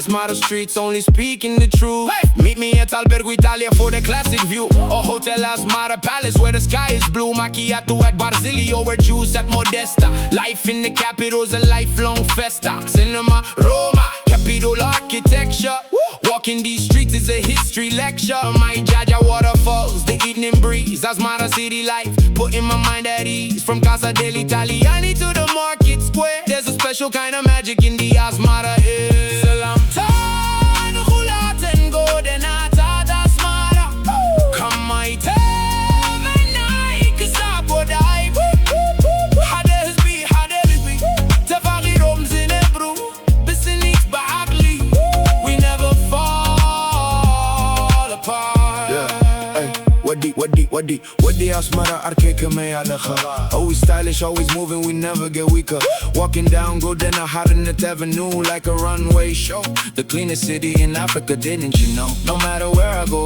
Asmara streets only speaking the truth. Meet me at Albergo Italia for the classic view, or Hotel Asmara Palace where the sky is blue. Macchiato at Barzilio or juice at Modesta. Life in the capital's a lifelong festa. Cinema, Roma, Capitol architecture. Walking these streets is a history lecture. My Jaja waterfalls, the evening breeze, Asmara city life, putting my mind at ease. From Casa dell'Italiani to the market square, there's a special kind of magic in the Asmara air. Freselam Semere, Hulat and Golden Atad Asmara. Come my tevenai, Kisabodai. Hades be, Tafari Roms in Ebru, Bisinix Bahagli. We never fall apart. ودي أسمرة أركيك ما يالخا. Always stylish, always moving, we never get weaker. Walking down Golden Atad Avenue like a runway show. The cleanest city in Africa, didn't you know? No matter where I go,